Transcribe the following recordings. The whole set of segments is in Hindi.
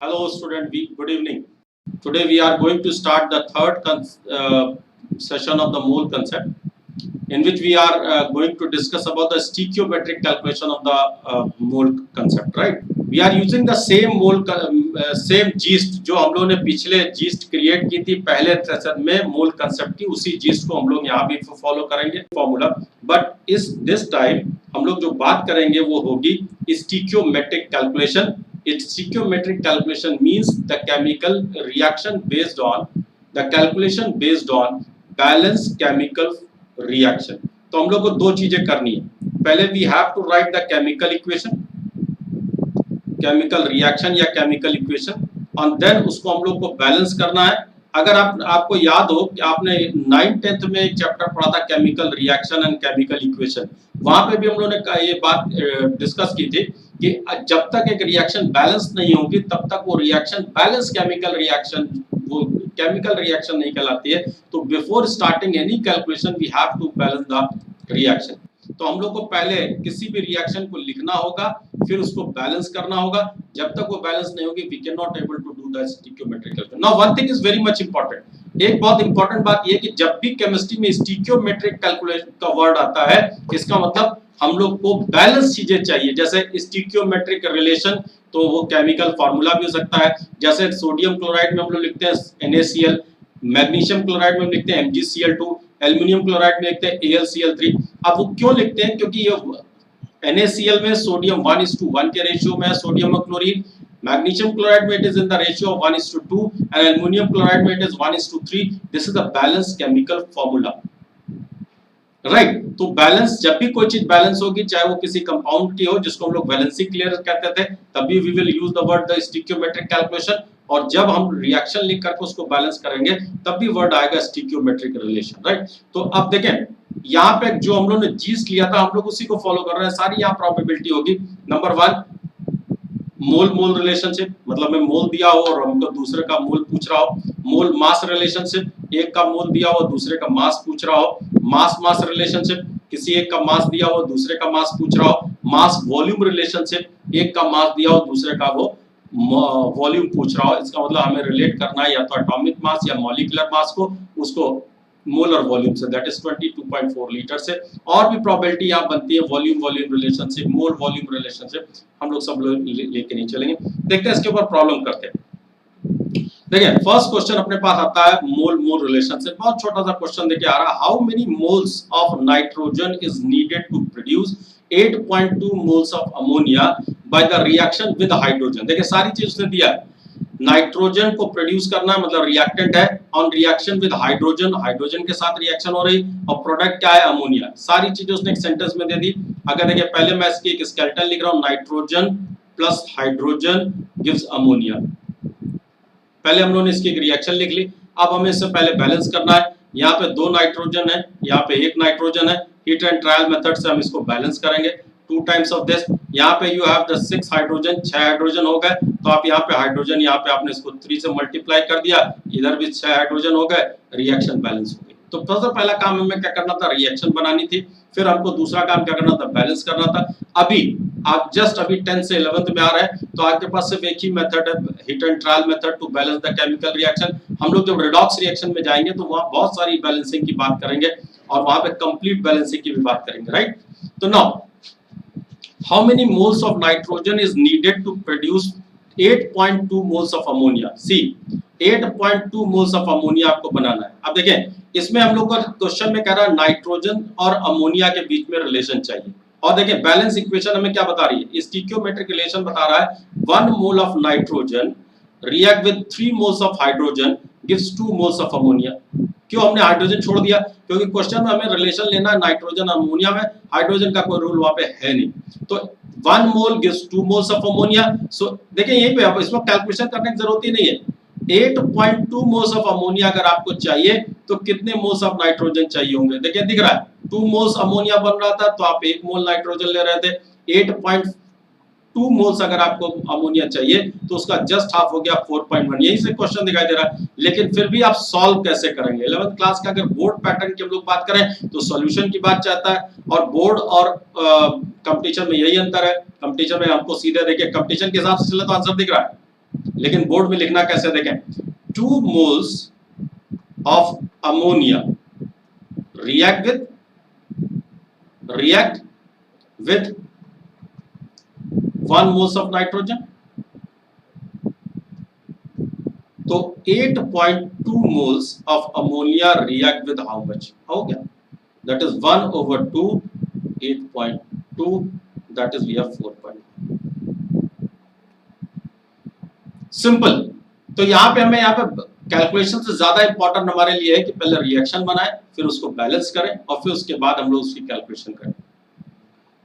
Hello, student. Good evening. Today we are going to start the third session of the mole concept, in which we are going to discuss about the stoichiometric calculation of the mole concept. Right? We are using the same same gist जो हम लोगों ने पिछले gist create की थी पहले सेशन में mole concept की, उसी gist को हम लोग यहाँ भी follow करेंगे formula. But this time हम लोग जो बात करेंगे वो होगी stoichiometric calculation. Its stoichiometric calculation means the chemical reaction based on the calculation based on balanced chemical reaction. तो हम लोग को दो चीजें करनी है. पहले we have to write the chemical equation, chemical reaction या chemical equation, और then उसको हम लोग को बैलेंस करना है. अगर आपको याद हो कि आपने 9th-10th में एक चैप्टर पढ़ा था chemical reaction and chemical equation, वहां पे भी हम लोगों ने ये बात डिस्कस की थी कि जब तक एक रिएक्शन बैलेंस नहीं होगी तब तक वो रिएक्शन बैलेंस केमिकल रिएक्शन वो केमिकल रिएक्शन नहीं कहलाती है. तो before starting any calculation we have to balance the reaction. तो हम लोग को पहले किसी भी रिएक्शन को लिखना होगा, फिर उसको बैलेंस करना होगा. जब तक वो बैलेंस नहीं होगी we can not able to do the stoichiometric calculation. Now one thing is very much important. एक बहुत इंपॉर्टेंट बात ये कि जब भी केमिस्ट्री में स्टोइकियोमेट्रिक कैलकुलेशन का वर्ड आता है, इसका मतलब हम लोग को बैलेंस चीजें चाहिए. जैसे स्टोइकियोमेट्रिक रिलेशन, तो वो केमिकल फार्मूला भी हो सकता है. जैसे सोडियम क्लोराइड में हम लोग लिखते हैं NaCl, मैग्नीशियम क्लोराइड में हम लिखते हैं MgCl2, एल्युमिनियम क्लोराइड में लिखते हैं AlCl3. अब वो क्यों लिखते हैं? क्योंकि ये NaCl में सोडियम 1:1 के रेशियो में है सोडियम और क्लोरीन, मैग्नीशियम क्लोराइड में it is in the ratio of 1:2 and aluminium chloride में it is 1:3. This is the balance chemical formula. Right. तो बैलेंस, जब भी कोई चीज बैलेंस होगी, चाहे वो किसी कंपाउंड की हो जिसको हम लोग वैलेंसी क्लियर कहते थे, तभी we will use the word the stoichiometric calculation. और जब हम रिएक्शन लिख करके उसको बैलेंस करेंगे तब भी वर्ड आएगा स्टोइकियोमेट्रिक रिलेशन. राइट. तो अब देखें, यहाँ पे जो हम लोग ने जीस्ट लिया था हम लोग उसी को फॉलो कर रहे हैं. सारी यहाँ प्रोबेबिलिटी होगी. नंबर 1, मोल मोल रिलेशनशिप, मतलब मैं मोल दिया हो और हमको दूसरे का मोल पूछ रहा हो. मोल मास रिलेशनशिप, एक का मोल दिया हो दूसरे का मास पूछ रहा हो. मास मास रिलेशनशिप, किसी एक का मास दिया हो दूसरे का मास पूछ रहा हो. मास वॉल्यूम रिलेशनशिप, एक का मास दिया हो दूसरे का वो वॉल्यूम पूछ रहा हो. इसका मतलब हमें रिलेट करना है या तो एटॉमिक मास या मॉलिक्यूलर मास को, उसको मोलर वॉल्यूम से, दैट इज 22.4 लीटर से. और भी प्रोबेबिलिटी यहाँ बनती है, वॉल्यूम वॉल्यूम रिलेशनशिप, मोल वॉल्यूम रिलेशनशिप. हम लोग सब लोग लेके नहीं चलेंगे. देखते हैं इसके ऊपर प्रॉब्लम करते हैं. देखिए, फर्स्ट क्वेश्चन अपने पास आता है मोल मोल रिलेशनशिप. बहुत छोटा सा क्वेश्चन देखिए आ रहा है. How many moles of nitrogen is needed to produce 8.2 moles of ammonia by the reaction with hydrogen. देखिए सारी चीज उसने दिया है. नाइट्रोजन को प्रोड्यूस करना मतलब रिएक्टेंट है, on reaction with hydrogen, hydrogen के साथ रिएक्शन हो रही, और प्रोडक्ट क्या है? अमोनिया. सारी चीजें उसने एक सेंटेंस में दे दी. अगर देखिए पहले मैं इसकी एक स्केलेटन लिख रहा हूं, nitrogen plus hydrogen gives ammonia. पहले हम लोगों ने इसकी एक रिएक्शन लिख ली. अब हमें इससे पहले बैलेंस करना है. यहाँ पे 2 नाइट्रोजन है, यहाँ पे 1 नाइट्रोजन है. हीट एंड ट्रायल मेथड से हम इसको बैलेंस करेंगे. 2 टाइम्स ऑफ दिस. यहाँ पे you have the 6 hydrogen, 6 hydrogen हो गए. तो आप यहाँ पे हाइड्रोजन, यहाँ पे आपने इसको 3 से मल्टीप्लाई कर दिया, इधर भी 6 हाइड्रोजन हो गए, रिएक्शन बैलेंस हो गई. तो सबसे पहला काम हमें क्या करना था? रिएक्शन बनानी थी. फिर हमको दूसरा काम क्या करना था? बैलेंस करना था. अभी आप जस्ट अभी 10th से 11th में आ रहे हैं, तो आपके पास सिर्फ एक ही मेथड है, hit and trial method to balance the chemical reaction. हम लोग जब रिडॉक्स रिएक्शन में जाएंगे तो वहां बहुत सारी बैलेंसिंग की बात करेंगे और वहां पे कंप्लीट बैलेंसिंग की भी बात करेंगे. राइट. तो now how many moles of nitrogen is needed to produce 8.2 moles of ammonia? See, 8.2 moles of ammonia आपको बनाना है. अब देखें, इसमें हम लोग का क्वेश्चन में कह रहा है नाइट्रोजन और अमोनिया के बीच में रिलेशन चाहिए. और देखें बैलेंस इक्वेशन हमें क्या बता रही है? स्टोइकियोमेट्रिक रिलेशन बता रहा है 1 mole of nitrogen react with 3 moles of hydrogen gives 2 moles of ammonia. क्यों हमने हाइड्रोजन छोड़ दिया? क्योंकि क्वेश्चन में हमें रिलेशन लेना है नाइट्रोजन अमोनिया में, हाइड्रोजन का कोई रूल वहां पे है नहीं. तो 1 मोल गिव्स 2 मोल्स ऑफ अमोनिया. सो देखिए यहीं पे अब इसमें कैलकुलेशन करने की जरूरत ही नहीं है. 8.2 मोल्स ऑफ अमोनिया अगर आपको चाहिए तो कितने मोल्स ऑफ नाइट्रोजन चाहिए होंगे? देखिए दिख रहा है 2 मोल्स अमोनिया बन रहा था, तो आप 1 मोल नाइट्रोजन ले रहे थे. 8.2 मोल्स अगर आपको अमोनिया चाहिए तो उसका जस्ट हाफ हो गया 4.1. यही से क्वेश्चन दिखाई दे रहा है. लेकिन फिर भी आप सॉल्व कैसे करेंगे? 11th क्लास का अगर बोर्ड पैटर्न की हम लोग बात करें तो सॉल्यूशन की बात चाहता है, और बोर्ड और कंपटीशन में यही अंतर है. कंपटीशन में हमको सीधे देखिए कंपटीशन के हिसाब से चले तो आंसर दिख रहा है. लेकिन बोर्ड में लिखना कैसे देखें, 2 moles of ammonia react with 1 moles of nitrogen. तो 8.2 moles of ammonia react with how much? हो गया, that is 1/2, 8.2, that is we have 4.1. Simple. तो यहाँ पे हमें यहाँ पे कैलकुलेशन से ज्यादा इंपॉर्टेंट हमारे लिए है कि पहले रिएक्शन बनाएं, फिर उसको बैलेंस करें और फिर उसके बाद हम लोग उसकी कैलकुलेशन करें।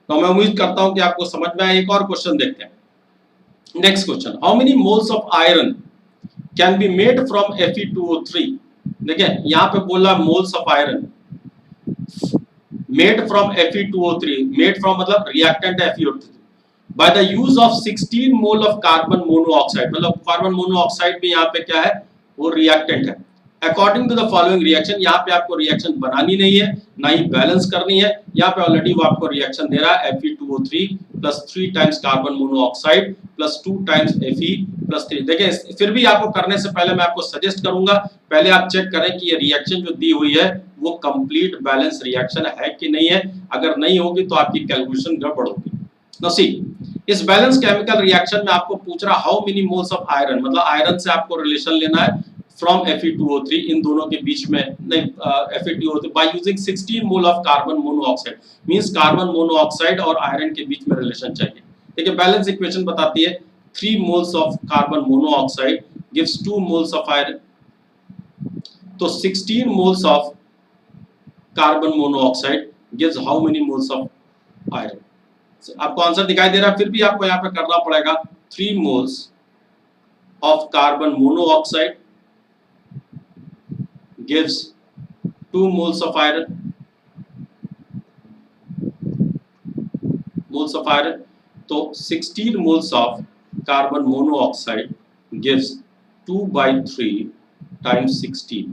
तो मैं उम्मीद करता हूं कि आपको समझ में आए। एक और क्वेश्चन देखते हैं। Next question, how many moles of iron can be made from Fe2O3? देखिए यहाँ पे बोला moles of iron made from Fe2O3, made from मतलब reactant FeO3 by the use of 16 mole of carbon monoxide, मतलब कार्बन मोनोऑक्साइड भी यहाँ पे क्या है, वो रिएक्टेंट है। According to the following reaction, यहाँ पे आपको रिएक्शन बनानी नहीं है, ना ही बैलेंस करनी है। यहाँ पे ऑलरेडी वो आपको रिएक्शन दे रहा है Fe2O3 plus 3 times carbon monoxide plus 2 times Fe plus 3। देखिए फिर भी आपको करने से पहले मैं आपको सजेस्ट करूंगा, पहले आप चेक करें कि ये रिएक्शन जो दी हुई है वो कंप्लीट बैलेंस रिएक्शन है कि नहीं है। अगर नहीं होगी तो आपकी कैलकुलेशन गड़बड़ होगी। नाउ सी, इस बैलेंस केमिकल रिएक्शन में आपको पूछ रहा how many moles of iron, मतलब आयरन से आपको रिलेशन लेना है फ्रॉम Fe2O3, इन दोनों के बीच में नहीं, Fe2O3 by using 16 mole of carbon monoxide, means carbon monoxide और आयरन के बीच में रिलेशन चाहिए। देखिए बैलेंस इक्वेशन बताती है 3 moles of carbon monoxide gives 2 moles of iron, तो 16 moles of carbon monoxide gives how many moles of iron. आपको आंसर दिखाई दे रहा है, फिर भी आपको यहाँ पे करना पड़ेगा 3 moles of carbon monoxide gives 2 moles of iron, तो 16 moles of carbon monoxide gives 2/3 times 16।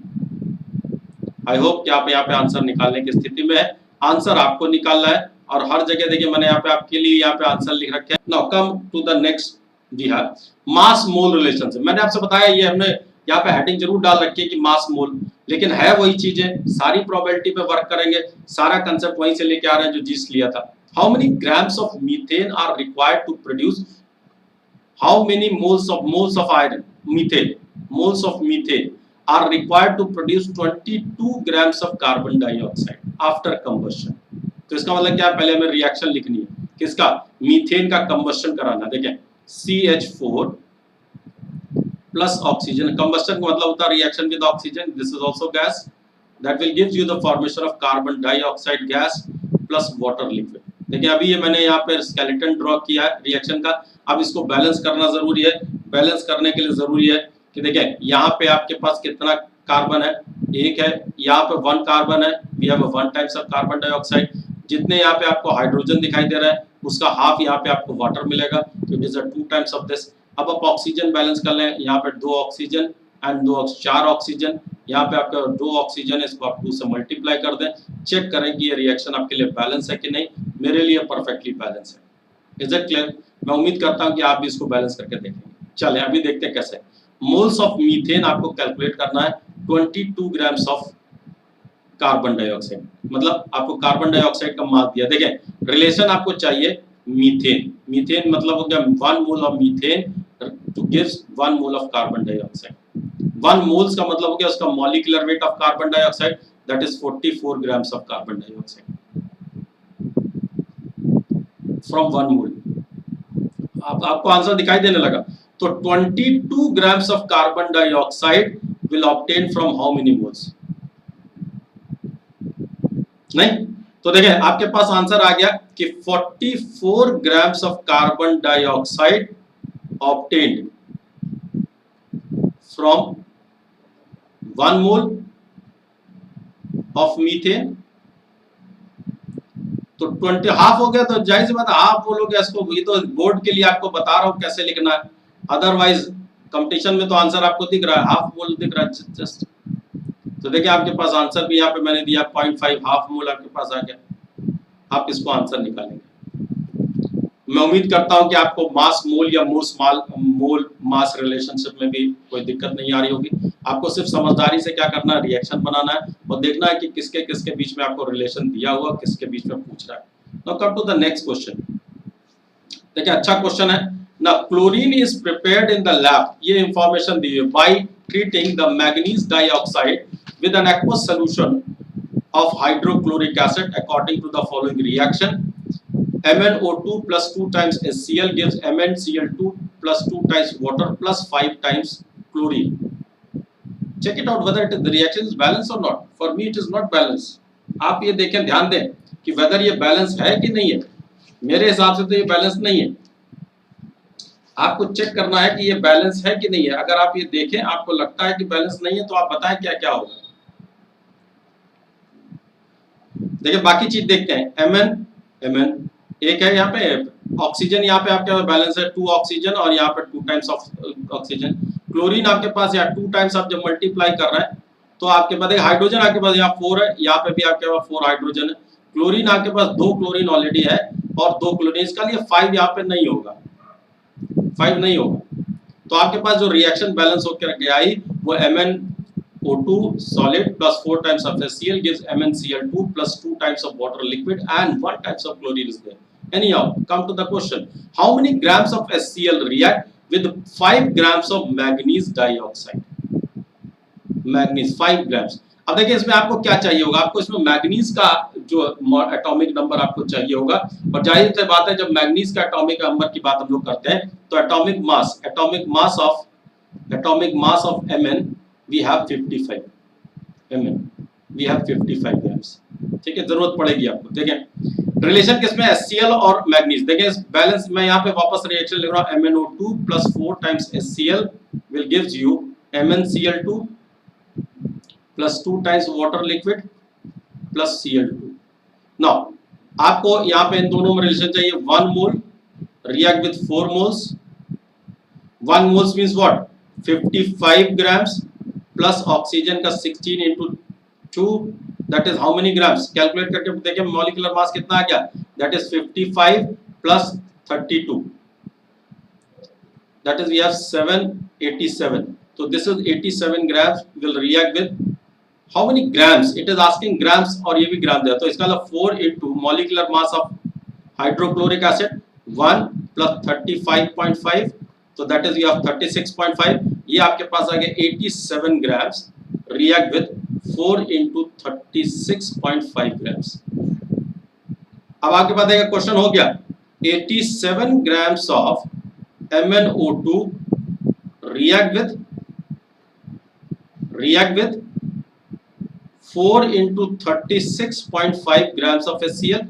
I hope कि आप यहाँ पे आंसर निकालने की स्थिति में है। आंसर आपको निकालना है और हर जगह देखिए मैंने यहाँ पे आपके लिए यहाँ पे आंसर लिख रखे हैं। Now come to the next, जी हाँ, मास मोल रिलेशनशिप। मैंने आपसे बताया, ये हमने यहाँ पे हेडिंग जरूर डाल रखी है कि मास मोल, लेकिन है वही चीजें, सारी प्रोबेबिलिटी पे वर्क करेंगे, सारा कंसेप्ट वहीं से लेके आ रहे हैं जो जीस लिया था। How many grams of methane are required to produce, how many moles of iron, methane, moles of methane are required to produce 22 grams of carbon dioxide after combustion. तो इसका मतलब क्या, पहले हमें रिएक्शन लिखनी है किसका, मीथेन का कंबशन कराना। देखें CH4 plus oxygen, combustion का मतलब होता है reaction with oxygen, this is also gas that will gives you the formation of carbon dioxide gas plus water liquid। देखिए अभी ये मैंने यहाँ पे skeleton ड्रॉ किया है रिएक्शन का, अब इसको बैलेंस करना जरूरी है। बैलेंस करने के लिए जरूरी है कि देखिए यहाँ पे आपके पास कितना कार्बन है, एक है, यहाँ पे 1 कार्बन है, we have 1 times of carbon dioxide, जितने यहाँ पे आपको हाइड्रोजन दिखाई दे रहा है उसका हाफ यहाँ पे आपको वाटर मिलेगा, तो it is 2 times of this. अब आप ऑक्सीजन बैलेंस कर लें, यहाँ पे 2 ऑक्सीजन एंड 4 ऑक्सीजन, यहाँ पे आपका 2 ऑक्सीजन, इसको आप 2 से मल्टीप्लाई कर दें, चेक करें कि ये रिएक्शन आपके लिए बैलेंस है कि नहीं। मेरे लिए परफेक्टली बैलेंस है। Is it clear? मैं उम्मीद करता हूँ कि आप भी इसको बैलेंस करके देखेंगे। चलें अभी देखते हैं कैसे। मोल्स ऑफ मीथेन आपको कैलकुलेट करना है 22 ग्राम्स ऑफ कार्बन डाइऑक्साइड, मतलब आपको कार्बन डाइऑक्साइड का मास दिया। देखें रिलेशन आपको चाहिए मीथेन, मीथेन मतलब हो गया 1 mole of methane two gives 1 mole of carbon dioxide. 1 moles का मतलब हो गया उसका molecular weight of carbon dioxide, that is 44 grams of carbon dioxide from 1 मोल। आपको आंसर दिखाई देने लगा। तो 22 grams of carbon dioxide will obtain from how many moles? नहीं, तो देखें आपके पास आंसर आ गया कि 44 grams of carbon dioxide obtained from 1 mole of methane. तो 20 हाफ हो गया, तो जाहिर सी बात है हाफ बोलोगे इसको, ये तो बोर्ड के लिए आपको बता रहा हूं कैसे लिखना है, अदरवाइज कंपटीशन में तो आंसर आपको दिख रहा है, हाफ मोल दिख रहा है जस्ट। तो देखिए आपके पास आंसर भी यहाँ पे मैंने दिया 0.5, हाफ मोल आपके पास आ गया। आप इसको आंसर निकालेंगे। मैं उम्मीद करता हूं कि आपको मास मोल या मोल मास रिलेशनशिप में भी कोई दिक्कत नहीं आ रही होगी। आपको सिर्फ समझदारी से क्या करना है, रिएक्शन बनाना है और देखना है कि किसके किसके बीच में आपको रिलेशन दिया हुआ, किसके बीच में पूछ रहा है। Now come to the next question. देखिए अच्छा क्वेश्चन है ना। Chlorine is prepared in the lab, ये इंफॉर्मेशन दी है, by treating the manganese dioxide with an aqueous solution of hydrochloric acid according to the following reaction. MnO2 plus 2 times HCl gives MnCl2 plus 2 times water plus 5 times chlorine. Check it out whether the reaction is balanced or not. For me it is not balanced. आप ये देखें, ध्यान दें कि whether ये बैलेंस है कि नहीं है। मेरे हिसाब से तो ये बैलेंस नहीं है। आपको चेक करना है कि ये बैलेंस है कि नहीं है। अगर आप ये देखें आपको लगता है कि बैलेंस नहीं है तो आप बताएं क्या क्या होगा। देखिए बाकी चीज देखते हैं। Mn एक है, यहाँ पे ऑक्सीजन, यहाँ पे आपके बैलेंस है 2 ऑक्सीजन और यहाँ पे 2 टाइम्स ऑक्सीजन। क्लोरीन आपके पास यहाँ 2 टाइम्स आप जब मल्टीप्लाई कर रहे हैं तो आपके पास एक हाइड्रोजन आपके पास यहाँ 4 है, यहाँ पे भी आपके पास 4 हाइड्रोजन है। क्लोरीन आपके पास 2 क्लोरीन ऑलरेडी है और 2 क्लोरीन, इसका लिए 5 यहाँ पे नहीं होगा, 5 नहीं होगा। तो आपके पास जो रिएक्शन बैलेंस होकर आई वो MnO2 solid plus 4 times of HCl gives MnCl2 plus 2 times of water liquid and 1 times of chlorine is there. Anyhow, come to the question. How many grams of HCl react with 5 grams of manganese dioxide? Manganese 5 grams. अब देखिए इसमें आपको क्या चाहिए होगा, आपको इसमें मैग्नीज का जो एटॉमिक नंबर आपको चाहिए होगा। और जाहिर सी बात है जब मैग्नीज का एटॉमिक नंबर की बात हम लोग करते हैं तो atomic mass of Mn we have 55 Mn, we have 55 grams। ठीक है, जरूरत पड़ेगी आपको। देखें रिलेशन किसमें, HCl और मैग्नीज। देखें बैलेंस, मैं यहाँ पे वापस रिएक्शन लिख रहा हूँ। MnO2 plus 4 times HCl will gives you MnCl2 plus 2 times water liquid plus Cl2। now आपको यहाँ पे इन दोनों में रिलेशन चाहिए। 1 mole react with 4 moles। 1 moles means what, 55 grams plus oxygen का 16 into 2 that is how many grams, calculate करके देखिए मॉलिक्यूलर मास कितना आ गया, that is 55 plus 32 that is we have 787। so this is 87 grams will react with how many grams, it is asking grams और ये भी ग्राम दिया। तो इसका मतलब 4 into molecular mass of hydrochloric acid 1 plus 35.5 तो that is we have 36.5। ये आपके पास आ गया 87 grams react with 4 into 36.5 grams. अब आपके पास एक क्वेश्चन हो गया, 87 grams of MnO2 react with 4 into 36.5 grams of HCl।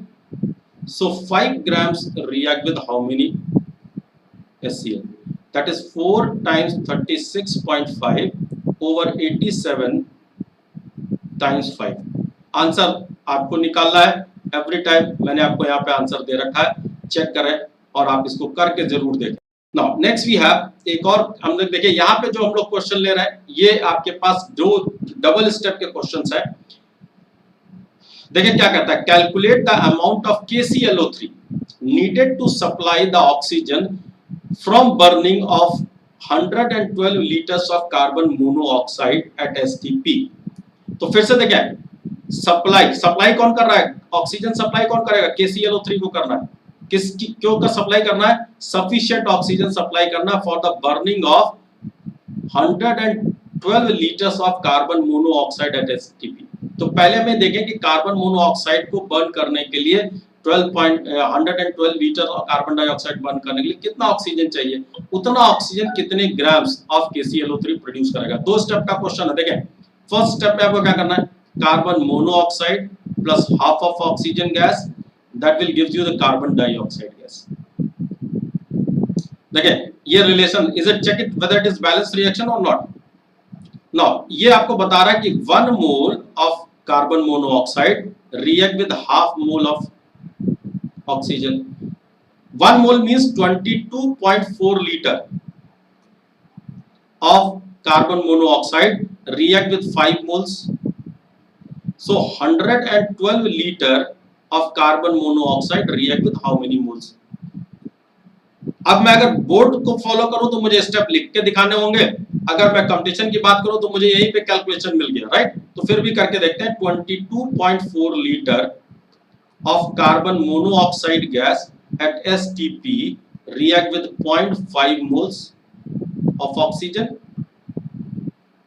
so 5 grams react with how many HCl, that is 4 times 36.5 over 87 times 5। Answer आपको निकालना है। एवरी टाइम मैंने आपको यहाँ पे आंसर दे रखा है, चेक करें और आप इसको करके जरूर देखें। नाउ नेक्स्ट वी हैव एक और, हम लोग देखिए यहाँ पे जो हम लोग क्वेश्चन ले रहे हैं ये आपके पास जो डबल स्टेप के क्वेश्चंस है। देखिए क्या कहता है, calculate the amount of KClO3 needed to supply the oxygen from burning of 112 liters of carbon monoxide at STP। तो फिर से देखें, सप्लाई कौन कर रहा है, ऑक्सीजन सप्लाई कौन करेगा, KClO3 को करना है। क्यों का सप्लाई करना है, सफिशिएंट ऑक्सीजन सप्लाई करना for the burning of 112 litres of carbon monoxide at STP। तो पहले हमें देखें कि कार्बन मोनोऑक्साइड को बर्न करने के लिए 112 लीटर कार्बन डाइऑक्साइड बर्न करने के लिए कितना ऑक्सीजन चाहिए, उतना ऑक्सीजन कितने ग्राम्स ऑफ KClO3 प्रोड्यूस करेगा। 2 स्टेप का क्वेश्चन है। देखें फर्स्ट स्टेप पे आपको क्या करना है, carbon monoxide plus half of oxygen gas that will gives you the carbon dioxide gas. देखें ये relation, is it, check it whether it is balanced reaction और नॉट। नाउ ये आपको बता रहा है कि 1 mole of carbon monoxide react with half mole of oxygen। 1 mole means 22.4 liter of carbon monoxide react with 5 moles। so 112 liter of carbon monoxide react with how many moles, अब मैं अगर बोर्ड को फॉलो करूं तो मुझे स्टेप लिख के दिखाने होंगे, अगर मैं कंपटीशन की बात करूं तो मुझे यहीं पे कैलकुलेशन मिल गया, राइट। तो फिर भी करके देखते हैं। 22.4 litre of carbon monoxide gas at STP react with 0.5 moles of oxygen.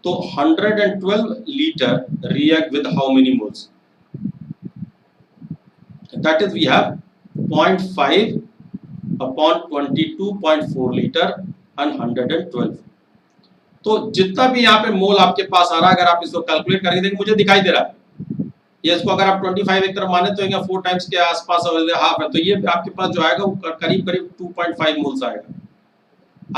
तो 112 liter react with how many moles? That is, we have 0.5 upon 22.4 liter and 112. तो जितना भी यहाँ पे मोल आपके पास आ रहा है, अगर आप इसको कैलकुलेट करके देखें, मुझे दिखाई दे रहा है ये, इसको अगर आप 25 एक तरफ माने तो 4 टाइम्स के आसपास हाफ है, तो ये आपके पास जो आएगा वो करीब करीब 2.5 मोल्स आएगा।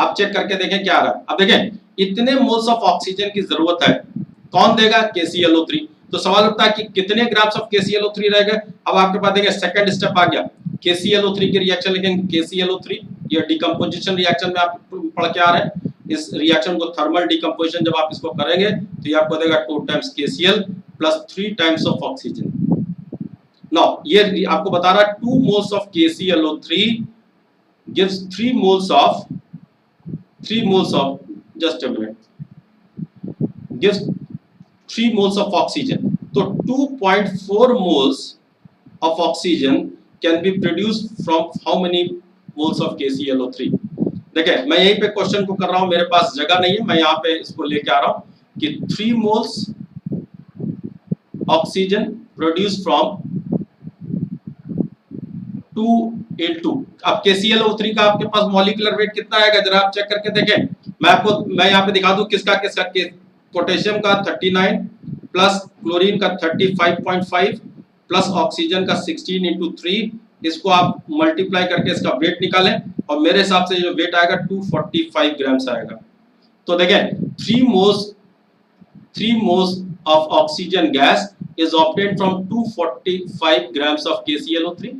आप चेक करके देखें क्या आ रहा है। अब देखें, इतने मोल्स ऑफ ऑक्सीजन की जरूरत है, कौन देगा? KClO3। तो सवाल उठता है कि कितने ग्राम्स ऑफ KClO3 रहेगा। अब आपके पास देखें सेकंड स्टेप आ गया, KClO3 की रिएक्शन लिखेंगे। KClO3 ये डिकम्पोजिशन रिएक्शन में आप पढ़ के आ रहे हैं। इस रिएक्शन को थर्मल डिकम्पोजिशन जब आप इसको करेंगे तो ये आपको देगा 2 times KCl plus 3 times of oxygen. Now ये आपको बता रहा है 2 moles of KClO3 gives 3 moles of just a minute, gives 3 moles of oxygen. So 2.4 moles of oxygen can be produced from how many moles of KClO3? देखिए, मैं यहीं पे क्वेश्चन को कर रहा हूं, मेरे पास जगह नहीं है, मैं यहाँ पे इसको लेके आ रहा हूं कि 3 moles oxygen produce from 2 into, अब KClO3 का आपके पास मॉलिक्यूलर वेट कितना आएगा जरा आप चेक करके देखें। मैं यहाँ पे दिखा दूं किसका पोटेशियम का 39 प्लस क्लोरीन का 35.5 प्लस ऑक्सीजन का 16 into 3, इसको आप मल्टीप्लाई करके इसका वेट निकालें और मेरे हिसाब से जो वेट आएगा 245 ग्राम्स आएगा। तो देखें 3 moles of oxygen gas is obtained from 245 grams of KClO3.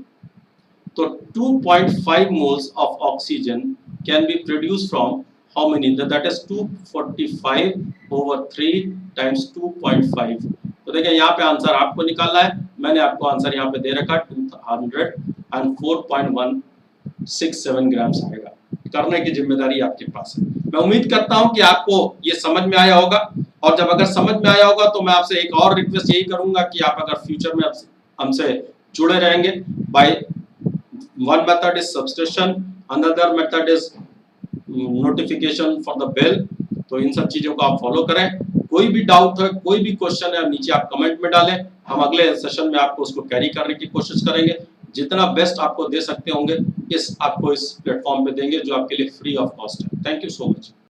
So 2.5 moles of oxygen can be produced from how many? That is 245 over 3 times 2.5. तो देखिए यहाँ पे आंसर आपको निकालना है, मैंने आपको आंसर यहाँ पे दे रखा 204.167 ग्राम्स आएगा। करने की जिम्मेदारी आपके पास है। मैं उम्मीद करता हूँ कि आपको ये समझ में आया होगा, और जब अगर समझ में आया होगा तो मैं आपसे एक और रिक्वेस्ट यही करूंगा कि आप अगर फ्यूचर में हमसे जुड़े रहेंगे, bye one method is subscription, another method is notification for the bell। तो इन सब चीजों को आप फॉलो करें। कोई भी डाउट है, कोई भी क्वेश्चन है, नीचे आप कमेंट में डालें, हम अगले सेशन में आपको उसको कैरी करने की कोशिश करेंगे। जितना बेस्ट आपको दे सकते होंगे आपको इस प्लेटफॉर्म पे देंगे जो आपके लिए फ्री ऑफ कॉस्ट है। Thank you so much.